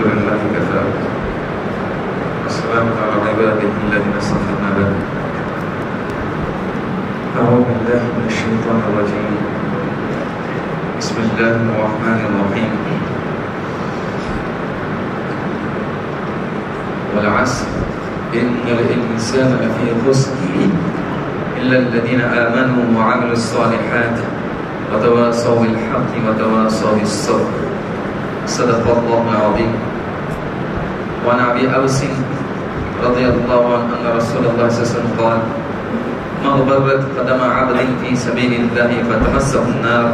لله كفى والسلام على عباده الذين اصطفى ما بعد. أعوذ بالله من الشيطان الرجيم. بسم الله الرحمن الرحيم. والعصر إن الإنسان لفي خسر إلا الذين آمنوا وعملوا الصالحات وتواصوا بالحق وتواصوا بالصبر. صدق الله العظيم. وعن أبي أوس رضي الله عنه أن رسول الله صلى الله عليه وسلم قال: ما غبرت قدم عبد في سبيل الله فتمسه النار.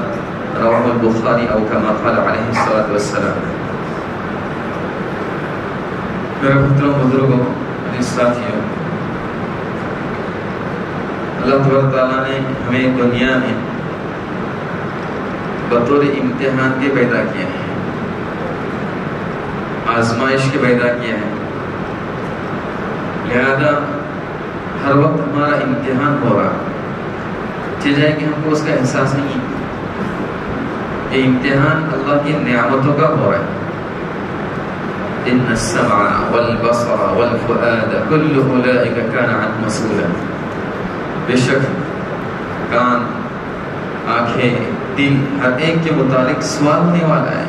رواه البخاري أو كما قال عليه الصلاة والسلام. میرے محترم بزرگوں، میرے ساتھیوں، اللہ تبارک تعالیٰ نے ہمیں دنیا میں بطور امتحان کے پیدا کیا ہے، آزمائش کے پیدا کیا ہے، لہذا ہر وقت ہمارا امتحان ہو رہا چل جائے کہ ہم کو اس کا احساس نہیں ہے. یہ امتحان اللہ کی نعمتوں کا ہو رہا ہے. ان السمع والبصر والفؤاد كل اولئك كان عنه مسؤولا. بے شک کان، آنکھیں، دل، ہر ایک کے متعلق سوال ہونے والا ہے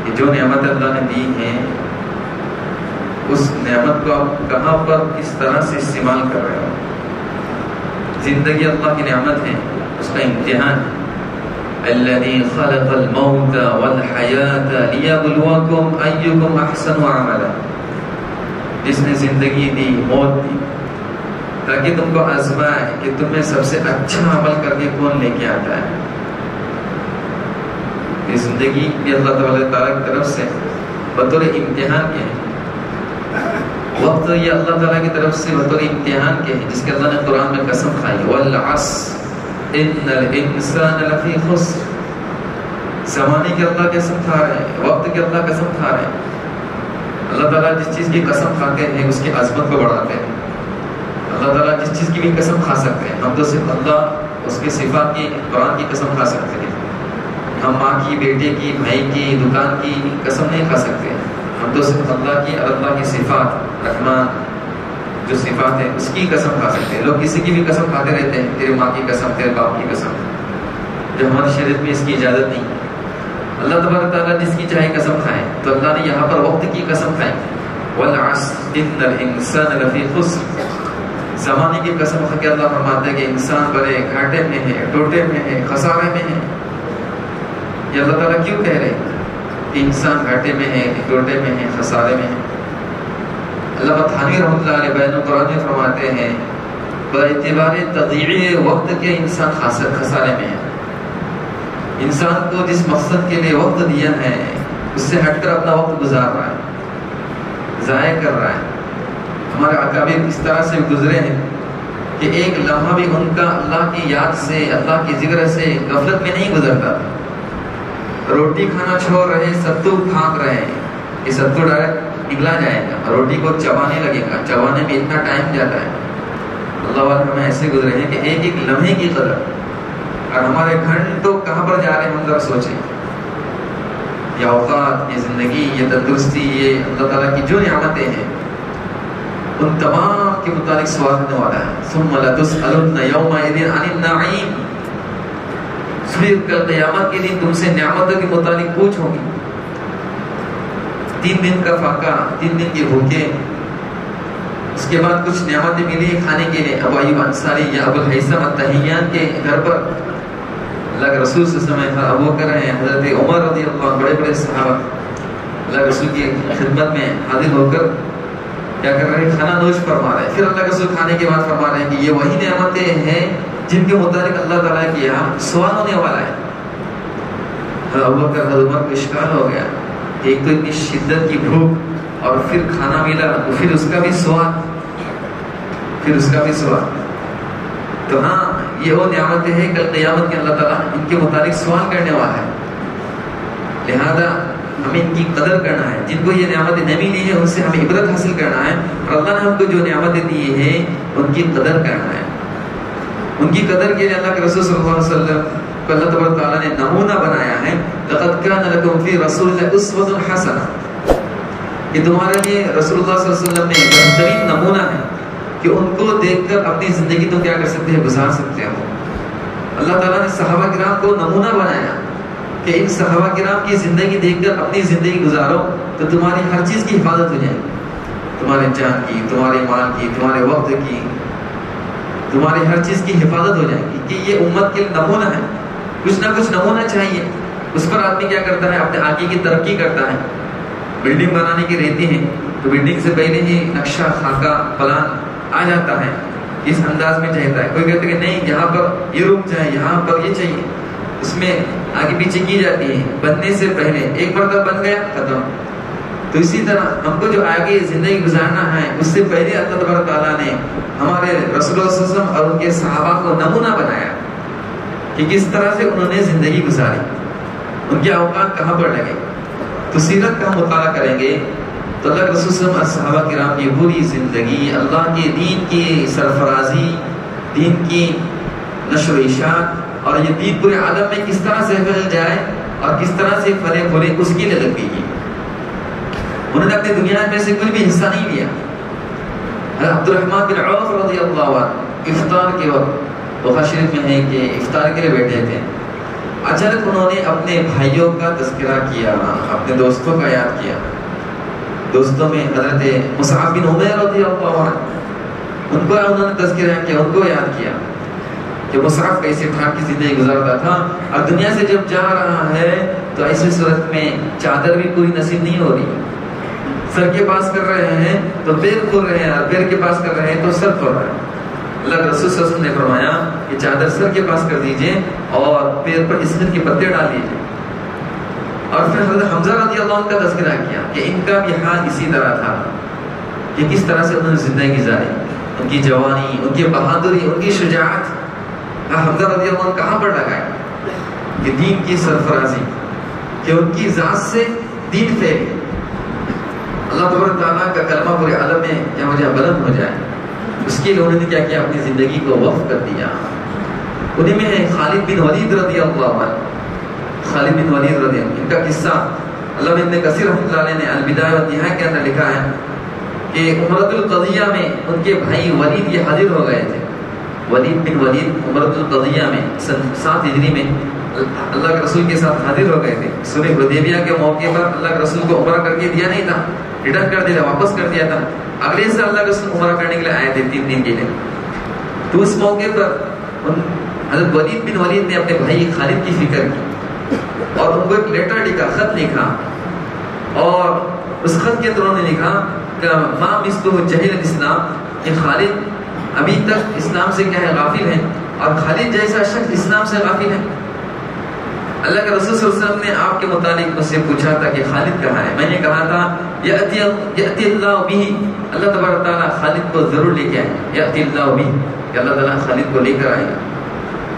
کہ جو نعمت اللہ نے دی ہے اس نعمت کو آپ کہاں پر کس طرح سے استعمال کر رہے ہو. زندگی اللہ کی نعمت ہے، اس کا امتحان ہے. الذي خلق الموت والحياة ليبلوكم أيكم أحسن عملا. جس نے زندگی دی، موت دی، تاکہ تم کو آزمائے کہ تمہیں سب سے اچھا عمل کر کے کون لے کے آتا ہے. یہ زندگی بھی اللہ تعالیٰ کی طرف سے بطور امتحان کے ہے. وقت یہ اللہ تعالیٰ کی طرف سے بطور امتحان کے ہے، جس کے اللہ نے قرآن میں قسم کھائی: والعصر ان الانسان لفی خسر. زمانے کی اللہ قسم کھا رہے ہیں، وقت کی اللہ قسم کھا رہے ہیں. اللہ تعالیٰ جس چیز کی قسم کھاتے ہیں اس کی عظمت کو بڑھاتے ہیں. اللہ تعالیٰ جس چیز کی بھی قسم کھا سکتے ہیں. ہم تو صرف اللہ اس کے صفات کی، قرآن کی قسم کھا سکتے ہیں. ہم ماں کی، بیٹے کی، بھائی کی، دکان کی قسم نہیں کھا سکتے. ہم تو صرف اللہ کی اور اللہ کی صفات، رحمان جو صفات ہے اس کی قسم کھا سکتے ہیں. لوگ کسی کی بھی قسم کھاتے رہتے ہیں، تیرے ماں کی قسم، تیرے باپ کی قسم، جو ہماری شریعت میں اس کی اجازت نہیں. اللہ تبارک تعالیٰ جس کی چاہے قسم کھائے، تو اللہ نے یہاں پر وقت کی قسم کھائی. والعصر ان الانسان لفی خسر. زمانے کی قسم کھا کے اللہ فرماتے ہیں کہ انسان بڑے گھاٹے میں ہے، ٹوٹے میں ہے، خسارے میں ہے. یہ اللہ تعالیٰ کیوں کہہ رہے کہ انسان گھاٹے میں ہے، ٹوٹے میں ہے، خسارے میں ہے؟ اللہ تھانوی رحمۃ اللہ علیہ بیان قرآن میں فرماتے ہیں باعتبار تضییع وقت کے انسان خسارے میں ہے. انسان کو جس مقصد کے لیے وقت دیا ہے اس سے ہٹ کر اپنا وقت گزار رہا ہے، ضائع کر رہا ہے. ہمارے اکابر اس طرح سے گزرے ہیں کہ ایک لمحہ بھی ان کا اللہ کی یاد سے، اللہ کی ذکر سے غفلت میں نہیں گزرتا. روٹی کھانا چھوڑ رہے، ستو پھانک رہے ہیں. یہ ستو ڈائریکٹ نگلا جائے گا، روٹی کو چبانے لگے گا، چبانے میں اتنا ٹائم جاتا ہے. اللہ والے ہمیں ایسے گزرے ہیں کہ ایک ایک لمحے کی قدر، اور ہمارے گھنٹوں کہاں پر جا رہے ہیں ہم ذرا سوچیں. یہ اوقات، یہ زندگی، یہ تندرستی، یہ اللہ تعالیٰ کی جو نعمتیں ہیں ان تمام کے متعلق سوال ہونے والا ہے. ثم لتسألن یومئذ عن النعیم. پھر کل قیامت کے دن تم سے نعمتوں کے متعلق پوچھوں گی. 3 دن کا فاقہ، 3 دن کی بھوکے، اس کے بعد کچھ نعمتیں ملی کھانے کے لیے. ابو ایوب انصاری یا ابو الہیثم التہیان کے گھر پر اللہ کے رسول صلی اللہ علیہ وسلم ابو بکر ہیں، حضرت عمر رضی اللہ عنہ، بڑے بڑے صحابہ اللہ کے رسول کی خدمت میں حاضر ہو کر کیا کر رہے ہیں؟ کھانا نوش فرما رہے ہیں. پھر اللہ کے رسول کھانے کے بعد فرما رہے ہیں کہ یہ وہی نعمتیں ہیں جن کے متعلق اللہ تعالیٰ کے یہاں سوال ہونے والا ہے. ابو بکر حضرت عمر کو اشکال ہو گیا، ایک تو اتنی شدت کی بھوک اور پھر کھانا ملا تو پھر اس کا بھی سوال، پھر اس کا بھی سوال. تو ہاں یہ وہ نعمتیں ہیں کل قیامت کے اللہ تعالیٰ ان کے متعلق سوال کرنے والا ہے. لہذا ہمیں ان کی قدر کرنا ہے. جن کو یہ نعمتیں نہیں ملی ہیں ان سے ہمیں عبرت حاصل کرنا ہے، اور اللہ نے ہم کو جو نعمتیں دی ہیں ان کی قدر کرنا ہے. ان کی قدر کے لیے اللہ کے رسول صلی اللہ علیہ وسلم کو اللہ تبارک تعالیٰ نے نمونہ بنایا ہے. لقد كان لكم في رسول الله اسوة حسنة. کہ تمہارے لیے رسول اللہ صلی اللہ علیہ وسلم نے بہترین نمونہ ہے کہ ان کو دیکھ کر اپنی زندگی تم کیا کر سکتے ہیں، گزار سکتے ہو۔ اللہ تعالیٰ نے صحابہ کرام کو نمونہ بنایا کہ ان صحابہ کرام کی زندگی دیکھ کر اپنی زندگی گزارو تو تمہاری ہر چیز کی حفاظت ہو جائے گی، تمہارے جان کی، تمہارے مال کی، تمہارے وقت کی، تمہاری ہر چیز کی حفاظت ہو جائے گی کہ یہ امت کے نمونہ ہے۔ کچھ نہ کچھ نمونہ چاہیے، اس پر آدمی کیا کرتا ہے، اپنے آگے کی ترقی کرتا ہے۔ بلڈنگ بنانے کی رہتی ہیں تو بلڈنگ سے پہلے ہی نقشہ، خاکہ، پلان آ جاتا ہے، اس انداز میں چاہتا ہے۔ کوئی کہتا ہے کہ نہیں یہاں پر یہ روم چاہیے، یہاں پر یہ چاہیے، اس میں آگے پیچھے کی جاتی ہے بننے سے پہلے۔ ایک مرتبہ بن گیا ختم۔ تو اسی طرح ہم کو جو آگے زندگی گزارنا ہے اس سے پہلے اللہ تبارک تعالیٰ نے ہمارے رسول اللہ صلی اللہ علیہ وسلم اور ان کے صحابہ کو نمونہ بنایا کہ کس طرح سے انہوں نے زندگی گزاری، ان کے اوقات کہاں پر لگے۔ تو سیرت کا مطالعہ کریں گے تو اللہ کے رسول صلی اللہ علیہ وسلم اور صحابہ کرام کی پوری زندگی، اللہ کے دین کی سرفرازی، دین کی نشر و اشاعت، اور یہ دین پورے عالم میں کس طرح سے پھیل جائے اور کس طرح سے پھلے پھولے، اس کے لیے لگ گئی۔ انہوں نے اپنی دنیا میں سے کچھ بھی حصہ نہیں لیا۔ عبد الرحمن بن عوف رضی اللہ عنہ افطار کے وقت بخاری شریف میں ہے کہ افطار کے لیے بیٹھے تھے، اچانک انہوں نے اپنے بھائیوں کا تذکرہ کیا، اپنے دوستوں کا یاد کیا۔ دوستوں میں حضرت مصعب بن عمیر رضی اللہ عنہ، ان کو انہوں نے تذکرہ کیا، ان کو یاد کیا کہ مصعب کیسے ٹھاک کی زندگی گزارتا تھا، اور دنیا سے جب جا رہا ہے تو ایسی صورت میں چادر بھی پوری نصیب نہیں ہو رہی، سر کے پاس کر رہے ہیں تو پیر کھول رہے ہیں، اور پیر کے پاس کر رہے ہیں تو سر کھول رہے ہیں۔ اللہ کے رسول صلی اللہ علیہ وسلم نے فرمایا کہ چادر سر کے پاس کر دیجئے اور پیر پر اسمت کے پتے ڈال دیجئے۔ اور پھر حضرت حمزہ رضی اللہ عنہ کا تذکرہ کیا کہ ان کا بھی حال اسی طرح تھا کہ کس طرح سے انہوں نے زندگی گزاری، ان کی جوانی، ان کی بہادری، ان کی شجاعت۔ حمزہ رضی اللہ عنہ کہاں پر لگائے کہ دین کی سرفرازی، کہ ان کی ذات سے دین پھیلے، اللہ تبارک تعالیٰ کا کلمہ پورے عالم میں یا مجھے بلند ہو جائے۔ اس کے لیے انہوں نے کیا کیا، اپنی زندگی کو وقف کر دیا۔ انہیں میں ہے خالد بن ولید رضی اللہ عنہ، خالد بن ولید رضی اللہ عنہ، ان کا قصہ علامہ ابن کثیر رحمۃ اللہ علیہ نے البدایہ والنہایہ کے اندر لکھا ہے کہ عمرۃ القضیہ میں ان کے بھائی ولید یہ حاضر ہو گئے تھے۔ ولید بن ولید عمرۃ القضیہ میں سن 7 ہجری میں اللہ کے رسول کے ساتھ حاضر ہو گئے تھے۔ صلح حدیبیہ کے موقع پر اللہ کے رسول کو عمرہ کر کے دیا نہیں تھا، ریٹرن کر دیا، واپس کر دیا تھا۔ اگلے سے اللہ کے رسول عمرہ کرنے کے لیے آئے تھے 3 دن کے لیے۔ تو اس موقع پر حضرت ولید بن ولید نے اپنے بھائی خالد کی فکر کی اور ان کو ایک لیٹر لکھا، خط لکھا، اور اس خط کے اندر انہوں نے لکھا کہ ما مثلہ جہل الاسلام، کہ خالد ابھی تک اسلام سے کیا ہے، غافل ہے، اور خالد جیسا شخص اسلام سے غافل ہے۔ اللہ کے رسول صلی اللہ علیہ وسلم نے آپ کے متعلق مجھ سے پوچھا تھا کہ خالد کہاں ہے، میں نے کہا تھا یأتی اللہ بہ، اللہ تبارک تعالیٰ خالد کو ضرور لے کے آئے، یأتی اللہ بہ، کہ اللہ تعالیٰ خالد کو لے کر آئے گا۔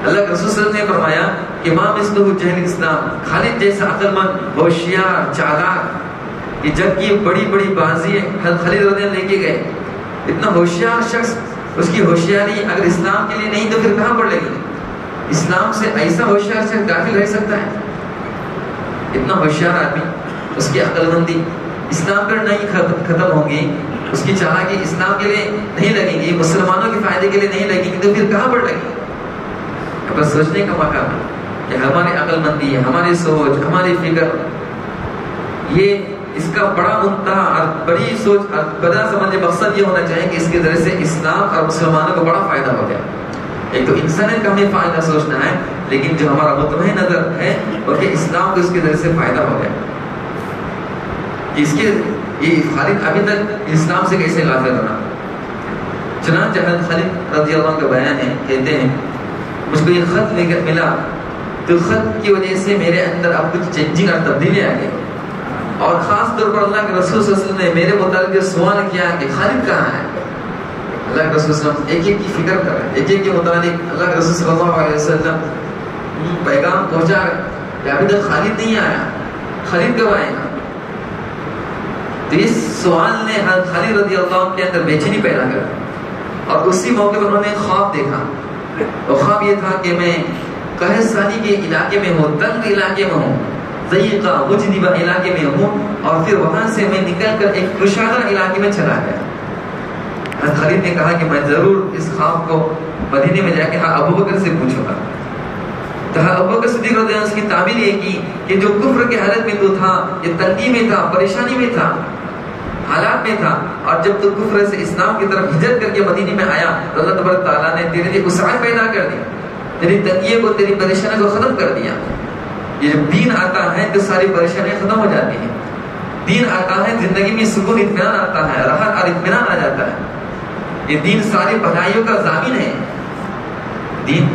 اللہ کے رسول صلی اللہ علیہ وسلم نے فرمایا کہ ما مثلہ جہل الاسلام، خالد جیسا عقل مند، ہوشیار، چالاک، کہ جنگ کی بڑی بڑی بازی خالد رضی اللہ لے کے گئے، اتنا ہوشیار شخص، اس کی ہوشیاری اگر اسلام کے لیے نہیں تو پھر کہاں پر لگی؟ اسلام سے ایسا ہوشیار شخص داخل رہ سکتا ہے؟ اتنا ہوشیار آدمی، اس کی عقل مندی اسلام پر نہیں ختم ہوگی، اس کی چالاکی اسلام کے لیے نہیں لگیں گی، مسلمانوں کے فائدے کے لیے نہیں لگیں گی، تو پھر کہاں پر لگیں؟ بس سوچنے کا مقام ہے کہ ہماری عقل مندی، ہماری سوچ، ہماری فکر، یہ اس کا بڑا منتہا اور بڑی سوچ اور بڑا سمجھے مقصد یہ ہونا چاہیے کہ اس کے ذریعے سے اسلام اور مسلمانوں کو بڑا فائدہ ہو جائے۔ ایک تو انسانیت کا ہمیں فائدہ سوچنا ہے، لیکن جو ہمارا مطمئن نظر ہے وہ کہ اسلام کو اس کے ذریعے سے فائدہ ہو جائے۔ اس کے یہ خالد ابھی تک اسلام سے کیسے غافل رہا؟ چنانچہ حضرت خالد رضی اللہ عنہ کا بیان ہے، کہتے ہیں مجھ کو یہ خط ملا تو خط کی وجہ سے میرے اندر اب کچھ چینجنگ اور تبدیلی آ گئی، اور خاص طور پر اللہ کے رسول صلی اللہ علیہ وسلم نے میرے متعلق سوال کیا کہ خالد کہاں ہے۔ اللہ کے رسول صلی اللہ علیہ وسلم ایک ایک کی فکر کر رہے ہیں، ایک ایک کے متعلق اللہ کے رسول صلی اللہ علیہ وسلم پیغام پہنچا رہے کہ ابھی تک خالد نہیں آیا، خالد کب آئے گا؟ تو اس سوال نے خالد رضی اللہ عنہ کے اندر بے چینی پیدا کر، اور اسی موقع پر انہوں نے خواب دیکھا، اور خواب یہ تھا کہ میں قحط سانی کے علاقے میں ہوں، تنگ علاقے میں ہوں، ضیقہ مجدبہ علاقے میں ہوں، اور پھر وہاں سے میں نکل کر ایک کشادہ علاقے میں چلا گیا۔ حضرت خالد نے کہا کہ میں ضرور اس خواب کو مدینے میں جا کے ابو بکر سے پوچھوں گا۔ تو ابو بکر صدیق رضی اللہ عنہ اس کی تعبیر یہ کی کہ جو کفر کے حالت میں تو تھا، یہ تنگی میں تھا، پریشانی میں تھا، حالات میں تھا، اور جب تو کفر سے اسلام کی طرف ہجرت کر کے مدینے میں آیا تو اللہ تبارک تعالیٰ نے تیرے لیے وسعت پیدا کر دی، تیری تنگی کو، تیری پریشانی کو ختم کر دیا۔ یہ جب دین آتا ہے تو ساری پریشانیاں ختم ہو جاتی ہیں، دین آتا ہے زندگی میں سکون اطمینان آتا ہے، راحت اور اطمینان آ جاتا ہے۔ یہ دین ساری بھلائیوں کا ضامن ہے، دین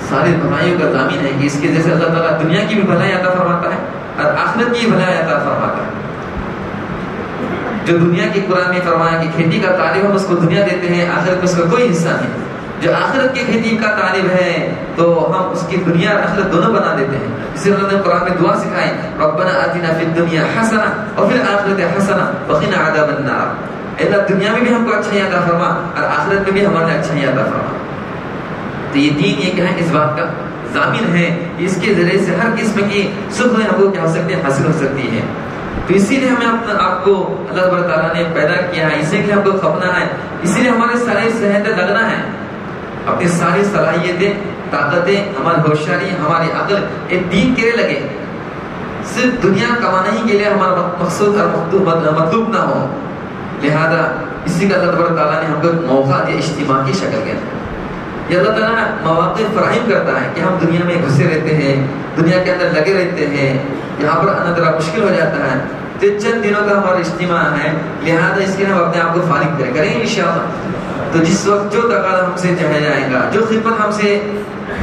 ساری بھلائیوں کا ضامن ہے کہ اس کے جیسے اللہ تعالیٰ دنیا کی بھی بھلائی عطا فرماتا ہے اور آخرت کی بھلائی عطا فرماتا ہے۔ جو دنیا کی قرآن میں فرمایا کہ کھیتی کا طالب ہم اس کو دنیا دیتے ہیں، آخرت میں اس کا کوئی حصہ نہیں۔ جو آخرت کی کھیتی کا طالب ہے تو ہم اس کی دنیا اور آخرت دونوں بنا دیتے ہیں۔ اسے اللہ نے قرآن میں دعا سکھائی، ربنا آتنا فی الدنیا حسنہ وفی الآخرۃ حسنہ وقنا عذاب النار۔ اللہ دنیا میں بھی ہم کو اچھائی عطا فرما اور آخرت میں بھی ہمارے اچھائی عطا فرما۔ تو یہ دین یہ کیا ہے، اس بات کا ضامن ہے، اس کے ذریعے سے ہر قسم کی سکھ ہم کو کیا ہو سکتے ہیں، حاصل ہو سکتی ہے۔ تو اسی لیے ہمیں آپ کو اللہ تعالیٰ نے پیدا کیا ہے، اسی لیے ہم کو کھپنا ہے، اسی لیے ہمارے ساری صحتیں لگنا ہے، اپنی ساری صلاحیتیں، طاقتیں، ہماری ہوشیاری، ہماری عقل ایک دین کے لیے لگے، صرف دنیا کمانا ہی کے لیے ہمارا مقصود اور مطلوب نہ ہو۔ لہذا اسی کا اللہ تعالیٰ نے ہم کو موقع دیا اجتماع کی شکل کے اندر۔ یہ اللہ تعالیٰ مواقع فراہم کرتا ہے کہ ہم دنیا میں گھسے رہتے ہیں، دنیا کے اندر لگے رہتے ہیں، یہاں پر آنا ذرا مشکل ہو جاتا ہے، تو چند دنوں کا ہمارا اجتماع ہے، لہذا اس کے ہم اپنے آپ کو فارغ کریں انشاءاللہ۔ تو جس وقت جو تقاضا ہم سے چاہا جائے گا، جو خدمت ہم سے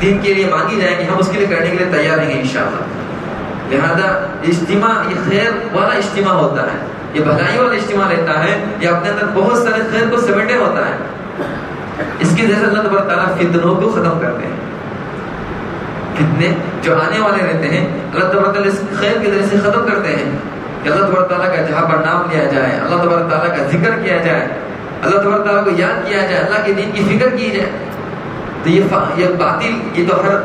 دین کے لیے مانگی جائے گی، ہم اس کے لیے کرنے کے لیے تیار ہیں انشاءاللہ۔ لہذا اجتماع یہ خیر والا اجتماع ہوتا ہے، یہ بھلائی والا اجتماع رہتا ہے، یہ اپنے اندر بہت سارے خیر کو سمیٹے ہوتا ہے۔ اس کے جیسے اللہ تبارک تعالیٰ فتنوں کو ختم کرتے ہیں، فتنے جو آنے والے رہتے ہیں اللہ تبارک تعالیٰ اس خیر کے ذریعے سے ختم کرتے ہیں کہ اللہ تبارک تعالیٰ کا جہاں پر نام لیا جائے، اللہ تبارک تعالیٰ کا ذکر کیا جائے، اللہ تبارک تعالیٰ کو یاد کیا جائے، اللہ کے دین کی فکر کی جائے، تو یہ باطل یہ تو ہر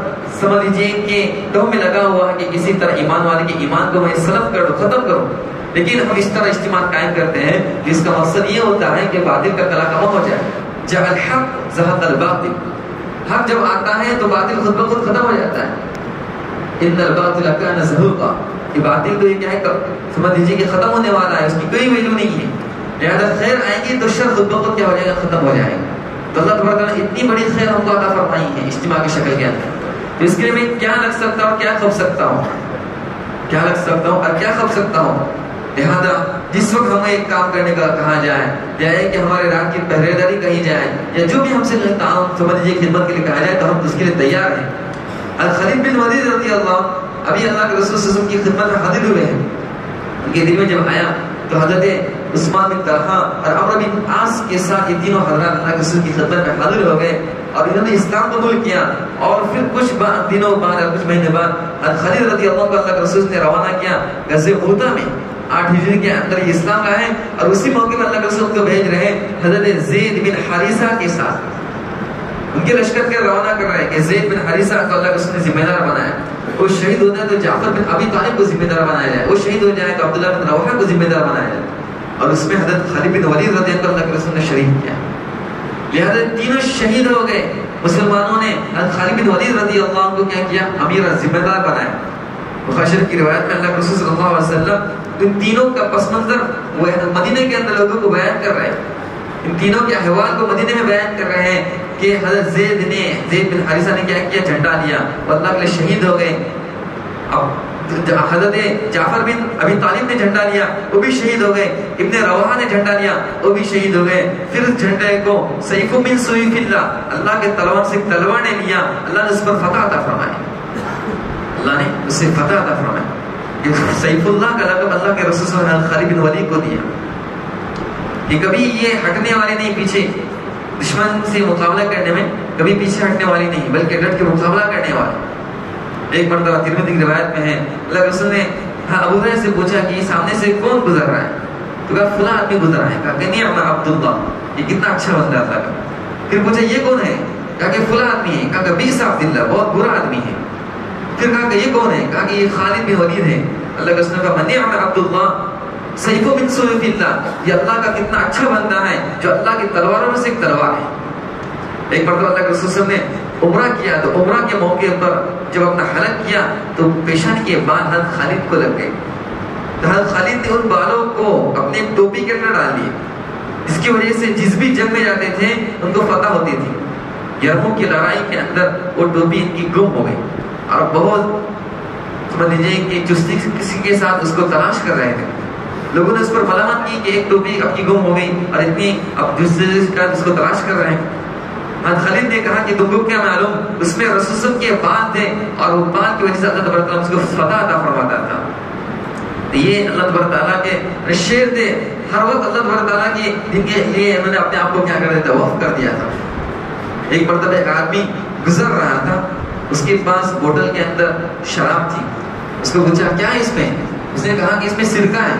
سمجھ لیجیے کہ تو میں لگا ہوا ہے کہ کسی طرح ایمان والے کے ایمان کو میں سلب کر دوں، ختم کروں، لیکن ہم اس طرح اجتماع قائم کرتے ہیں جس کا مقصد یہ ہوتا ہے کہ باطل کا کلا کم ہو جائے۔ جب الحق زہق الباطل، حق جب آتا ہے تو باطل خود بخود ختم ہو جاتا ہے۔ ان الباطل کان زہوقا، یہ باطل تو یہ کیا ہے، سمجھ لیجیے کہ ختم ہونے والا ہے، اس کی کوئی ویلیو نہیں ہے۔ لہذا خیر آئے گی تو شر خود بخود کیا ہو جائے گا، ختم ہو جائے گا۔ تو اللہ تبارک تعالیٰ نے اتنی بڑی خیر ہم کو عطا فرمائی ہے اجتماع کی شکل کے اندر، تو اس کے لیے میں کیا لگ سکتا ہوں، کیا کھپ سکتا ہوں، کیا لگ سکتا ہوں اور کیا کھپ سکتا ہوں۔ لہذا جس وقت ہمیں ایک کام کرنے کا کہا جائے، یا کہ ہمارے رات کی پہرے داری کہی جائے، یا جو بھی ہم سے کام سمجھ لیجیے خدمت کے لیے کہا جائے، تو ہم اس کے لیے تیار ہیں۔ خالد بن ولید رضی اللہ ابھی اللہ کے رسول صلی اللہ علیہ وسلم کی خدمت میں حاضر ہوئے ہیں، ان کے دل میں جب آیا تو حضرت عثمان بن طلحہ اور عمرو بن عاص کے ساتھ یہ تینوں حضرات اللہ کے رسول کی خدمت میں حاضر ہو گئے اور انہوں نے اسلام قبول کیا، اور پھر کچھ دنوں بعد اور کچھ مہینے بعد خالد رضی اللہ کو اللہ کے رسول نے روانہ کیا غزوہ موتہ میں 8 ہجری کے اندر یہ اسلام لائے، اور اسی موقع میں اللہ کے رسول کو بھیج رہے ہیں حضرت زید بن حارثہ کے ساتھ، ان کے لشکر کے روانہ کر رہے ہیں کہ زید بن حارثہ کو اللہ کے رسول نے ذمہ دار بنایا، وہ شہید ہو جائے تو جعفر بن ابی طالب کو ذمہ دار بنایا جائے، وہ شہید ہو جائے تو عبداللہ بن رواحہ کو ذمہ دار بنایا جائے، اور اس میں حضرت خالد بن ولید رضی اللہ کے رسول نے شریک کیا۔ لہذا تینوں شہید ہو گئے، مسلمانوں نے حضرت خالد بن ولید رضی اللہ عنہ کو کیا کیا، امیر ذمہ دار بنایا۔ بخاری کی روایت میں اللہ کے رسول صلی اللہ علیہ وسلم ان تینوں کا پس منظر وہ مدینے کے اندر لوگوں کو بیان کر رہے ہیں، ان تینوں کے احوال کو مدینے میں بیان کر رہے ہیں کہ حضرت زید بن حارثہ نے کیا کیا، جھنڈا لیا، وہ اللہ کے لیے شہید ہو گئے۔ اب حضرت جعفر بن ابی طالب نے جھنڈا لیا، وہ بھی شہید ہو گئے، ابن رواحہ نے جھنڈا لیا، وہ بھی شہید ہو گئے۔ پھر اس جھنڈے کو سیف من سیوف اللہ کے تلوار سے تلوار نے لیا، اللہ نے اس پر فتح عطا فرمائی، اللہ نے اسے فتح عطا فرمائی۔ سیف اللہ کا لقب اللہ کے رسول صلی اللہ علیہ وسلم نے خالد بن ولید کو دیا کہ کبھی یہ ہٹنے والے نہیں، پیچھے دشمن سے مقابلہ کرنے میں کبھی پیچھے ہٹنے والی نہیں، بلکہ ڈٹ کے مقابلہ کرنے والے۔ ایک مرتبہ ترمذی کی روایت میں ہے اللہ کے رسول نے ابو ہریرہ سے پوچھا کہ سامنے سے کون گزر رہا ہے، تو کہا فلاں آدمی گزر رہا ہے، کہا کہ نعم عبداللہ، یہ کتنا اچھا بندہ تھا۔ پھر پوچھا یہ کون ہے، کہا کہ فلاں آدمی ہے، کہا کہ بیس عبداللہ، بہت برا آدمی ہے۔ پھر کہا کہ یہ کون ہے، کہا کہ یہ خالد بن ولید ہے۔ اللہ کے رسول کا منعم عبداللہ سیف من سیوف اللہ، یہ اللہ کا کتنا اچھا بندہ ہے جو اللہ کی تلواروں میں سے ایک تلوار ہے۔ ایک مرتبہ اللہ کے رسول نے عمرہ کیا تو عمرہ کے موقع پر جب اپنا حلق کیا تو پیشانی کے بال حضرت خالد کو لگ گئے، تو حضرت خالد نے ان بالوں کو اپنے ٹوپی کے اندر ڈال دیے، اس کی وجہ سے جس بھی جنگ میں جاتے تھے ان کو فتح ہوتی تھی۔ یرموک کی لڑائی کے اندر وہ ٹوپی ان کی گم ہو گئی اور بہت سمجھ لیجیے کہ چستی کسی کے ساتھ اس کو تلاش کر رہے تھے، لوگوں نے اس پر ملامت کی کہ ایک ٹوپی آپ کی گم ہو گئی اور اتنی اب جس کا اس کو تلاش کر رہے ہیں۔ حضرت خالد نے کہا کہ تم کو کیا معلوم اس میں رسول کے بال تھے اور وہ بال کی وجہ سے اللہ تبارک تعالیٰ اس کو فتح عطا فرماتا تھا۔ یہ اللہ تبارک تعالیٰ کے شعر تھے، ہر وقت اللہ تبارک تعالیٰ کی دن کے لیے انہوں نے اپنے آپ کو کیا کر دیا تھا، وقف کر دیا تھا۔ ایک مرتبہ ایک آدمی گزر رہا تھا، اس کے پاس بوتل کے اندر شراب تھی، اس کو پوچھا کیا ہے اس میں؟ اس نے کہا کہ اس میں سرکہ ہے۔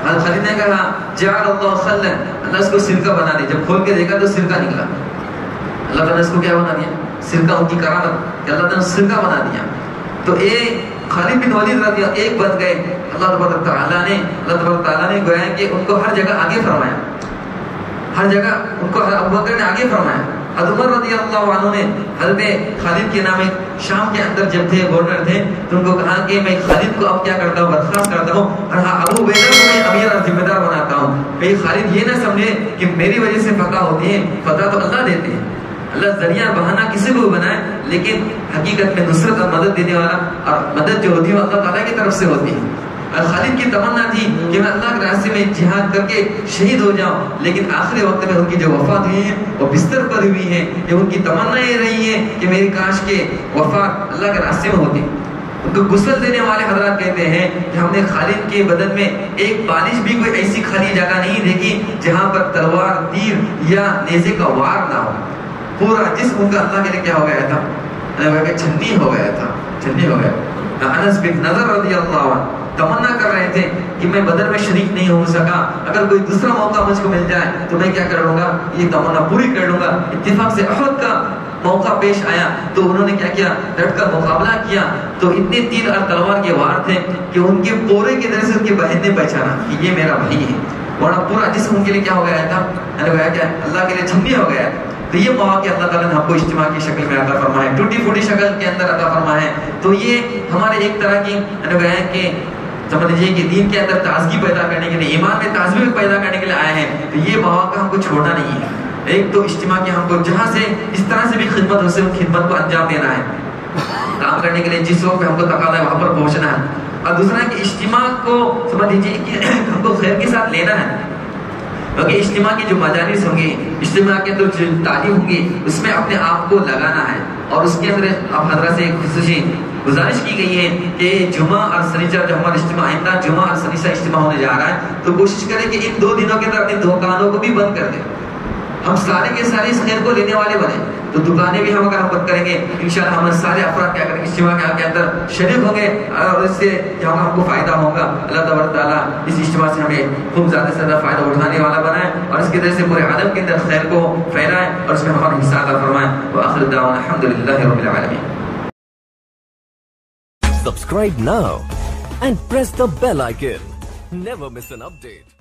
حضرت خالد نے کہا جعل اللہ خلا، اللہ اس کو سرکہ بنا دے۔ جب کھول کے دیکھا تو سرکہ نکلا۔ اللہ تعالیٰ نے اس کو کیا بنا دیا؟ سرکہ، ان کی کرامت کہ اللہ تعالیٰ نے سرکہ بنا دیا۔ تو ایک خالد بن ولید رضی اللہ ایک بن گئے، اللہ تبارک تعالیٰ نے گویا کہ ان کو ہر جگہ آگے فرمایا، ہر جگہ ان کو ابو بکر نے آگے فرمایا۔ حضرت عمر رضی اللہ عنہ نے حضرت خالد کے نام شام کے اندر جب تھے گورنر تھے تو ان کو کہا کہ میں خالد کو اب کیا کرتا ہوں، برخاست کرتا ہوں اور ابو عبیدہ کو میں امیر اور ذمہ دار بناتا ہوں۔ کہ خالد یہ نہ سمجھے کہ میری وجہ سے فتح ہوتی ہے، فتح تو اللہ دیتے ہیں، اللہ ذریعہ بہانہ کسی کو بنائے، لیکن حقیقت میں نصرت اور مدد دینے والا اور مدد جو ہوتی ہے وہ اللہ تعالیٰ کی طرف سے ہوتی ہے۔ اور خالد کی تمنا تھی کہ میں اللہ کے راستے میں جہاد کر کے شہید ہو جاؤں، لیکن آخری وقت میں ان کی جو وفات ہوئی ہے وہ بستر پر ہوئی ہے، کہ ان کی تمنا یہ رہی ہے کہ میری کاش کے وفات اللہ کے راستے میں ہوتی۔ ان کو غسل دینے والے حضرات کہتے ہیں کہ ہم نے خالد کے بدن میں ایک بالش بھی کوئی ایسی خالی جگہ نہیں دیکھی جہاں پر تلوار، تیر یا نیزے کا وار نہ ہو، پورا جسم ان کا اللہ کے لیے کیا ہو گیا تھا، چھنی ہو گیا تھا، چھنی ہو گیا۔ انس بن نضر رضی اللہ عنہ تمنا کر رہے تھے کہ میں بدر میں شریک نہیں ہو سکا، اگر کوئی دوسرا موقع مجھ کو مل جائے تو میں کیا کر لوں گا، یہ تمنا پوری کر لوں گا۔ اتفاق سے احد کا موقع پیش آیا تو انہوں نے کیا کیا، ڈٹ کر مقابلہ کیا، تو اتنے تیر اور تلوار کے وار تھے کہ ان کے پورے کی طرح سے ان کی بہن نے پہچانا کہ یہ میرا بھائی ہے، ورنہ پورا جسم ان کے لیے کیا ہو گیا تھا، اللہ کے لیے چھنی ہو گیا۔ تو یہ مواقع اللہ تعالیٰ نے ہم کو اجتماع کی شکل میں عطا فرمائے، ٹوٹی پھوٹی شکل کے اندر عطا فرمائے۔ تو یہ ہمارے ایک طرح کی کہ سمجھ لیجیے کہ دین کے اندر تازگی پیدا کرنے کے لیے، ایمان میں تازگی پیدا کرنے کے لیے آئے ہیں، تو یہ مواقع ہم کو چھوڑنا نہیں ہے۔ ایک تو اجتماع کی ہم کو جہاں سے اس طرح سے بھی خدمت ہو سکے خدمت کو انجام دینا ہے، کام کرنے کے لیے جس وقت ہم کو تقاضا ہے وہاں پر پہنچنا ہے، اور دوسرا کہ اجتماع کو سمجھ لیجیے کہ ہم کو خیر کے ساتھ لینا ہے، کیونکہ اجتماع کی جو مجالس ہوں گی، اجتماع کے اندر جو تعلیم ہوگی اس میں اپنے آپ کو لگانا ہے، اور اس کے اندر اب حضرت سے خصوصی گزارش کی گئی ہے کہ جمعہ اور سنیچر جو ہمارا اجتماع آئندہ جمعہ اور سنیچر اجتماع ہونے جا رہا ہے، تو کوشش کریں کہ ان 2 دنوں کے اندر اپنی دکانوں کو بھی بند کر دیں، ہم سارے کے سارے اس خیر کو لینے والے بنے، تو دکانیں بھی ہم اگر ہم بند کریں گے انشاءاللہ ہمارے سارے افراد کیا کریں گے، اجتماع کے اندر شریک ہوں گے اور اس سے ہم کو فائدہ ہوگا۔ اللہ تبارک تعالیٰ اس اجتماع سے ہمیں خوب زیادہ سے زیادہ فائدہ اٹھانے والا بنائے اور اس کی طرح سے پورے عالم کے اندر خیر کو پھیلائے اور اس میں ہمارا حصہ عطا فرمائے۔ وآخر دعوانا الحمدللہ رب العالمین۔ Subscribe now and press the bell icon. Never miss an update.